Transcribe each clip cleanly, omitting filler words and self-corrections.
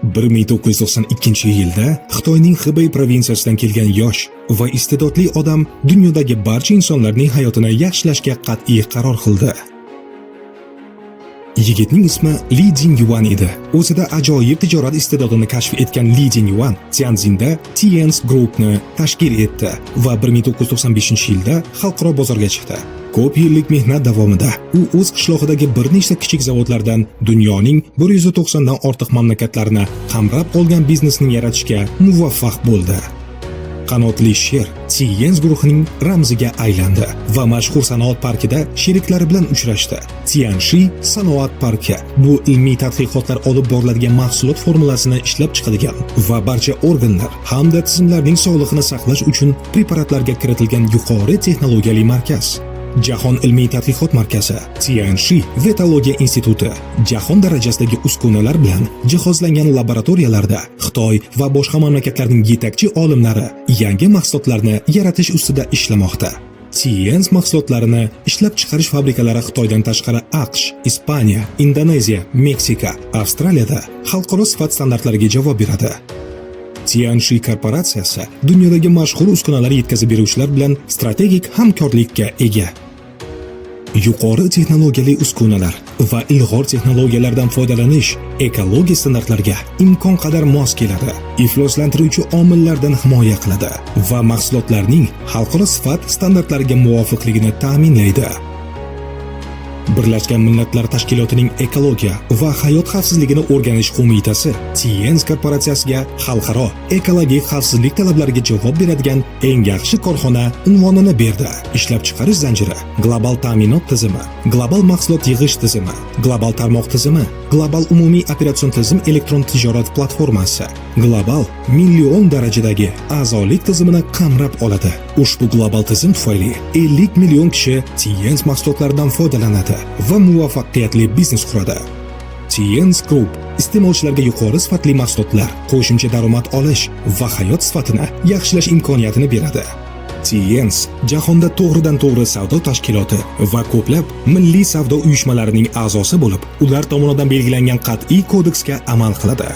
1992-yilda Xitoyning Xibey provinsiyasidan kelgan yosh va iste'dodli odam dunyodagi barcha insonlarning hayotini yaxshilashga qat'iy qaror qildi. Yigitning ismi Li Jingyuan edi. O'zida ajoyib tijorat iste'dodini kashf etgan Li Jingyuan Tianjinda Tianz Group'ni tashkil etdi va 1995-yilda xalqaro bozorga chiqdi. Ko'p yillik mehnat davomida u o'z qishlog'idagi bir nechta kichik zavodlardan dunyoning 190 dan ortiq mamlakatlarini qamrab olgan biznesni yaratishga muvaffaq bo'ldi. Qanotli sher Tianz guruhining ramziga aylandi va mashhur sanoat parkida sheriklari bilan uchrashdi. Tianshi sanoat parki bu ilmiy tadqiqotlar olib boriladigan mahsulot formulasini ishlab chiqadigan va barcha organlar hamda tizimlarning sog'lig'ini saqlash uchun preparatlarga kiritilgan yuqori texnologiyali markaz. Jahon ilmiy tadqiqot markazi, Tianshi Vetologiya instituti jahon darajasidagi uskunalar bilan jihozlangan laboratoriyalarda Xitoy va boshqa mamlakatlarning yetakchi olimlari yangi mahsulotlarni yaratish ustida ishlamoqda. Tianz mahsulotlarini ishlab chiqarish fabrikalari Xitoydan tashqari AQSh, Ispaniya, Indoneziya, Meksika, Avstraliyada xalqaro sifat standartlariga javob beradi. Tianshi korporatsiyasi dunyodagi mashhur uskunalar yetkazib beruvchilar bilan strategik hamkorlikka ega. Yuqori texnologiyali uskunalar va ilg'or texnologiyalardan foydalanish ekologiya standartlariga imkon qadar mos keladi, ifloslantiruvchi omillardan himoya qiladi va mahsulotlarning xalqaro sifat standartlariga muvofiqligini ta'minlaydi. Birlashgan Millatlar Tashkilotining ekologiya va hayot xavfsizligini o'rganish qo'mitasi Tianz korporatsiyasiga xalqaro ekologik xavfsizlik talablariga javob beradigan eng yaxshi korxona unvonini berdi. Ishlab chiqarish zanjiri, global ta'minot tizimi, global mahsulot yig'ish tizimi, global tarmoq tizimi, global umumiy operatsion tizim elektron tijorat platformasi, global million darajadagi a'zolik tizimini qamrab oladi. Ushbu global tizim tufayli 50 million kishi Tianz mahsulotlaridan foydalanadi va muvaffaqiyatli biznes quradi. Tianz Group iste'molchilarga yuqori sifatli mahsulotlar, qo'shimcha daromad olish va hayot sifatini yaxshilash imkoniyatini beradi. Tianz jahonda to'g'ridan-to'g'ri savdo tashkiloti va ko'plab milliy savdo uyushmalarining a'zosi bo'lib, ular tomonidan belgilangan qat'iy kodeksga amal qiladi.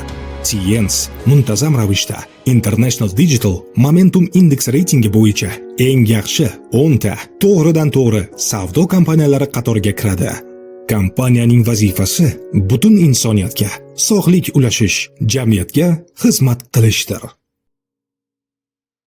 Tianz muntazam ravishda International Digital Momentum Index reytingi bo'yicha eng yaxshi 10 ta to'g'ridan-to'g'ri savdo kompaniyalari qatoriga kiradi. Kompaniyaning vazifasi butun insoniyatga sog'lik ulashish, jamiyatga xizmat qilishdir.